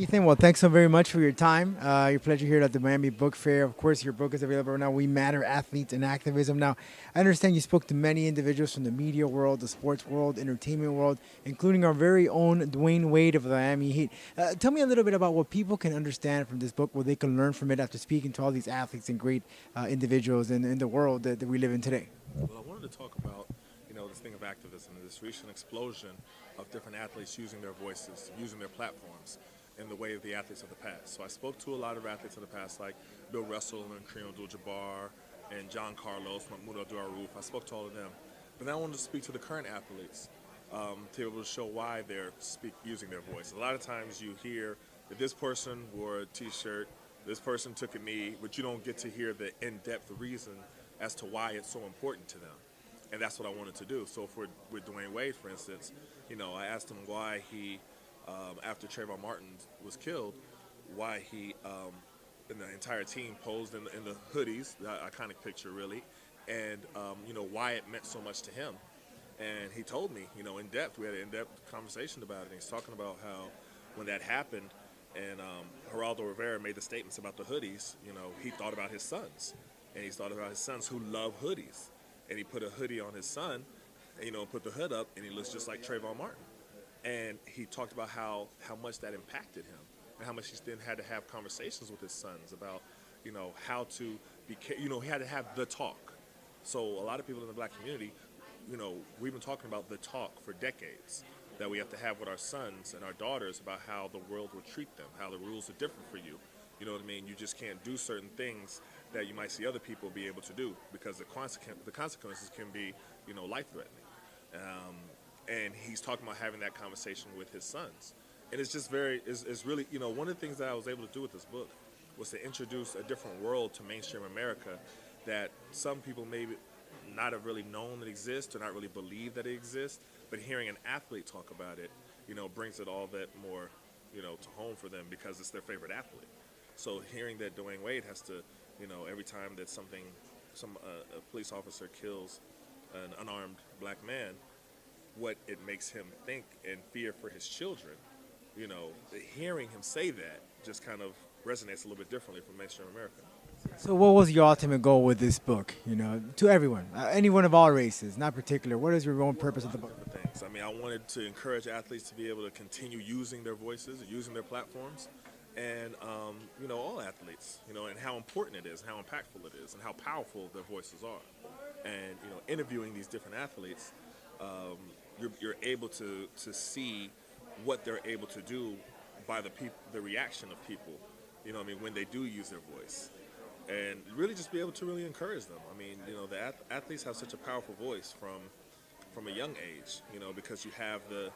Ethan, well, thanks so very much for your time. Your pleasure here at the Miami Book Fair. Of course, your book is available now. We Matter: Athletes and Activism. Now, I understand you spoke to many individuals from the media world, the sports world, entertainment world, including our very own Dwayne Wade of the Miami Heat. Tell me a little bit about what people can understand from this book, what they can learn from it after speaking to all these athletes and great individuals in the world that we live in today. Well, I wanted to talk about, this thing of activism, this recent explosion of different athletes using their voices, using their platforms in the way of the athletes of the past. So I spoke to a lot of athletes of the past, like Bill Russell and Kareem Abdul-Jabbar and John Carlos, Mahmoud Abdul-Aruf. I spoke to all of them. But now I wanted to speak to the current athletes to be able to show why they're using their voice. A lot of times you hear that this person wore a T-shirt, this person took a knee, but you don't get to hear the in-depth reason as to why it's so important to them. And that's what I wanted to do. So with Dwayne Wade, for instance, I asked him why he, after Trayvon Martin was killed, why he and the entire team posed in the hoodies, the iconic picture really, and why it meant so much to him. And he told me, in depth, we had an in-depth conversation about it. And he's talking about how when that happened and Geraldo Rivera made the statements about the hoodies, he thought about his sons. And he thought about his sons who love hoodies. And he put a hoodie on his son, and, put the hood up, and he looks just like Trayvon Martin. And he talked about how much that impacted him, and how much he then had to have conversations with his sons about, how to be, he had to have the talk. So a lot of people in the black community, we've been talking about the talk for decades that we have to have with our sons and our daughters about how the world will treat them, how the rules are different for you. You know what I mean? You just can't do certain things that you might see other people be able to do because the consequences can be, life-threatening. And he's talking about having that conversation with his sons. And it's just it's really, one of the things that I was able to do with this book was to introduce a different world to mainstream America that some people maybe not have really known that exists or not really believe that it exists, but hearing an athlete talk about it, brings it all that more, to home for them because it's their favorite athlete. So hearing that Dwayne Wade has to, every time that a police officer kills an unarmed black man, what it makes him think and fear for his children, hearing him say that just kind of resonates a little bit differently from mainstream America. So, what was your ultimate goal with this book? To everyone, anyone of all races, not particular. What is your own purpose of the book? Things. I wanted to encourage athletes to be able to continue using their voices, using their platforms, and all athletes, and how important it is, how impactful it is, and how powerful their voices are. And interviewing these different athletes, you're able to see what they're able to do by the reaction of people, when they do use their voice, and really just be able to really encourage them. The athletes have such a powerful voice from a young age, because you have the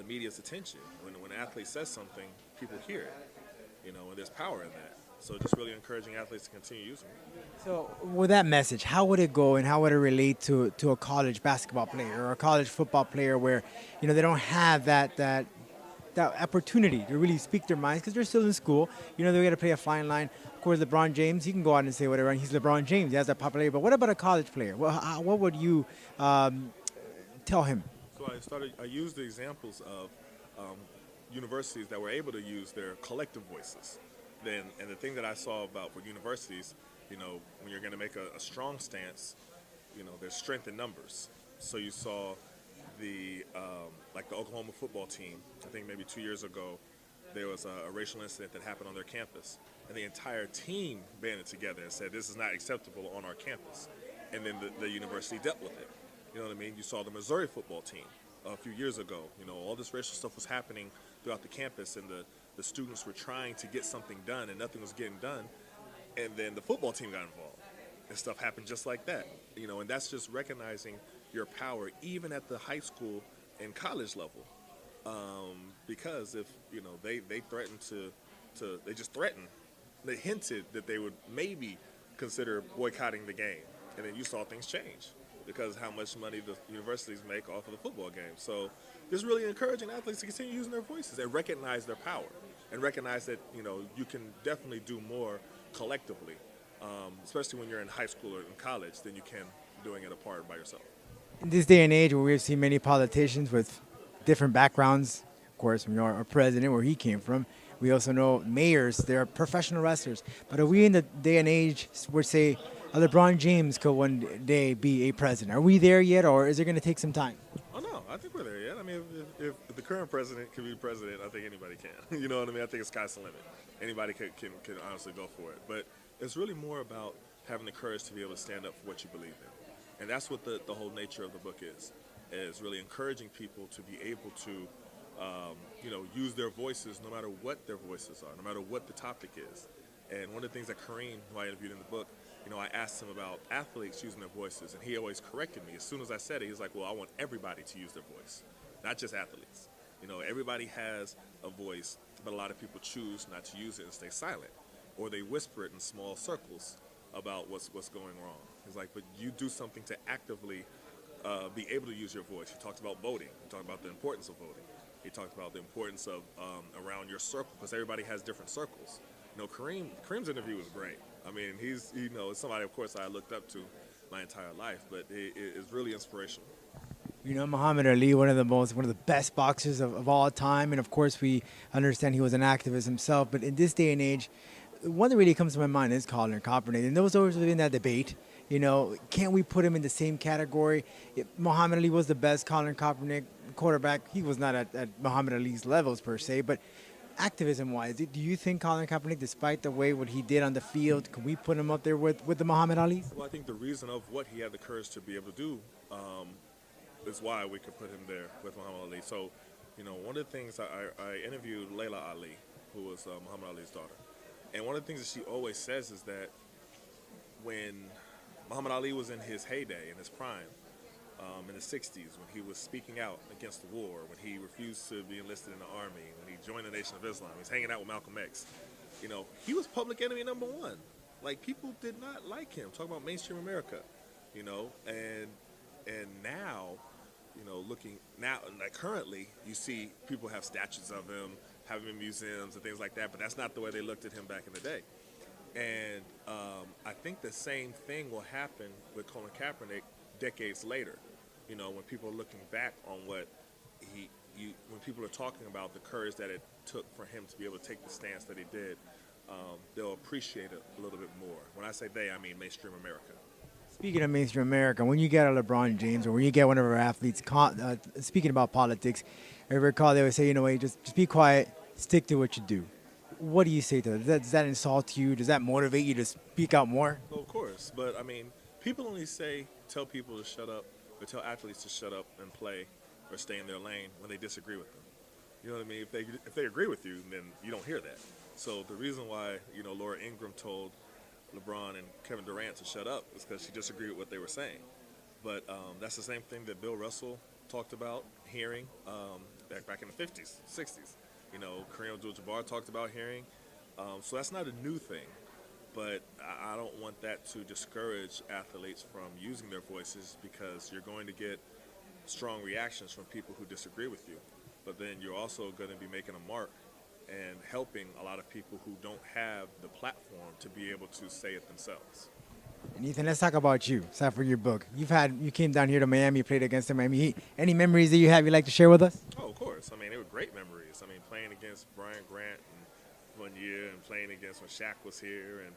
media's attention. When an athlete says something, people hear it. And there's power in that. So just really encouraging athletes to continue using it. So, with that message, how would it go and how would it relate to a college basketball player or a college football player where, they don't have that opportunity to really speak their minds because they're still in school. They got to play a fine line. Of course, LeBron James, he can go out and say whatever, and he's LeBron James. He has that popularity. But what about a college player? Well, what would you tell him? So I used the examples of universities that were able to use their collective voices. And the thing that I saw about with universities, when you're going to make a strong stance, there's strength in numbers. So you saw like the Oklahoma football team, I think maybe 2 years ago, there was a racial incident that happened on their campus. And the entire team banded together and said, this is not acceptable on our campus. And then the university dealt with it. You know what I mean? You saw the Missouri football team a few years ago. All this racial stuff was happening throughout the campus, and the students were trying to get something done, and nothing was getting done. And then the football team got involved, and stuff happened just like that. And that's just recognizing your power, even at the high school and college level. Because if, they threatened they just threatened, they hinted that they would maybe consider boycotting the game. And then you saw things change because how much money the universities make off of the football game. So just really encouraging athletes to continue using their voices and recognize their power and recognize that, you can definitely do more collectively, especially when you're in high school or in college than you can doing it apart by yourself. In this day and age where we've seen many politicians with different backgrounds, of course, from our president, where he came from, We also know mayors, they're professional wrestlers. But are we in the day and age where, say, a LeBron James could one day be a president? Are we there yet, or is it going to take some time? Oh no, I think we're there yet. I mean, if the current president can be president, I think anybody can. You know what I mean? I think it's sky's the limit. Anybody can honestly go for it. But it's really more about having the courage to be able to stand up for what you believe in, and that's what the whole nature of the book is really encouraging people to be able to, use their voices no matter what their voices are, no matter what the topic is. And one of the things that Kareem, who I interviewed in the book, I asked him about athletes using their voices, and he always corrected me. As soon as I said it, he was like, well, I want everybody to use their voice, not just athletes. Everybody has a voice, but a lot of people choose not to use it and stay silent, or they whisper it in small circles about what's going wrong. He's like, but you do something to actively be able to use your voice. He talked about voting. He talked about the importance of voting. He talked about the importance of around your circle, because everybody has different circles. Kareem's interview was great. I mean, he's somebody, of course, I looked up to my entire life, but it is really inspirational. Muhammad Ali, one of the best boxers of all time, and of course we understand he was an activist himself. But in this day and age, one that really comes to my mind is Colin Kaepernick, and there was always been that debate. Can't we put him in the same category? Muhammad Ali was the best. Colin Kaepernick, quarterback, he was not at Muhammad Ali's levels per se, but activism-wise, do you think Colin Kaepernick, despite the way what he did on the field, can we put him up there with the Muhammad Ali? Well, I think the reason of what he had the courage to be able to do is why we could put him there with Muhammad Ali. So, one of the things I interviewed Layla Ali, who was Muhammad Ali's daughter, and one of the things that she always says is that when Muhammad Ali was in his heyday, in his prime, in the 60s, when he was speaking out against the war, when he refused to be enlisted in the army, when he joined the Nation of Islam, he was hanging out with Malcolm X. He was public enemy number one. Like, people did not like him. Talk about mainstream America, and now, looking now, like currently, you see people have statues of him, have him in museums and things like that, but that's not the way they looked at him back in the day. And I think the same thing will happen with Colin Kaepernick decades later. When people are looking back on what when people are talking about the courage that it took for him to be able to take the stance that he did, they'll appreciate it a little bit more. When I say they, I mean mainstream America. Speaking of mainstream America, when you get a LeBron James or when you get one of our athletes speaking about politics, I recall they would say, just be quiet, stick to what you do. What do you say to that? Does that insult you? Does that motivate you to speak out more? Well, of course, but I mean, people only tell people to shut up, or tell athletes to shut up and play or stay in their lane when they disagree with them. You know what I mean? If they agree with you, then you don't hear that. So the reason why Laura Ingraham told LeBron and Kevin Durant to shut up is because she disagreed with what they were saying. But that's the same thing that Bill Russell talked about hearing back in the 50s, 60s. Kareem Abdul-Jabbar talked about hearing. So that's not a new thing. But I don't want that to discourage athletes from using their voices, because you're going to get strong reactions from people who disagree with you. But then you're also going to be making a mark and helping a lot of people who don't have the platform to be able to say it themselves. And Ethan, let's talk about you. Aside from your book, you came down here to Miami, played against the Miami Heat. Any memories that you have you'd like to share with us? Oh, of course. I mean, they were great memories. I mean, playing against Brian Grant one year, and playing against when Shaq was here, and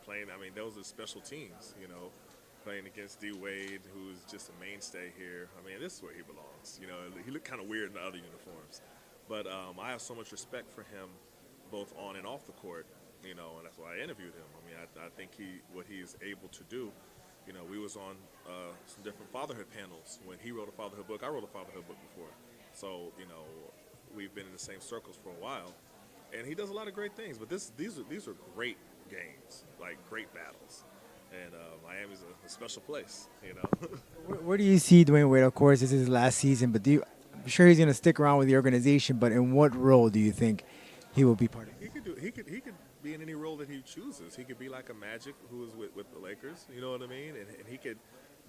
those are special teams, playing against D. Wade, who's just a mainstay here. I mean, this is where he belongs. He looked kind of weird in the other uniforms. But I have so much respect for him, both on and off the court, and that's why I interviewed him. I mean, I think what he is able to do, we was on some different fatherhood panels. When he wrote a fatherhood book, I wrote a fatherhood book before. So, we've been in the same circles for a while. And he does a lot of great things, but these are great games, like great battles, and Miami's a special place, Where do you see Dwayne Wade? Of course, this is his last season, but I'm sure he's going to stick around with the organization. But in what role do you think he will be part of? He could be in any role that he chooses. He could be like a Magic who is with the Lakers, you know what I mean? And he could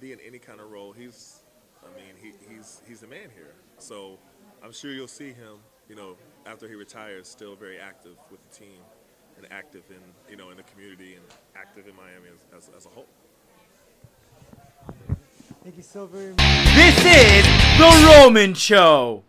be in any kind of role. He's the man here. So I'm sure you'll see him, after he retires, still very active with the team and active in the community and active in Miami as a whole. Thank you so very much. This is The Roman Show.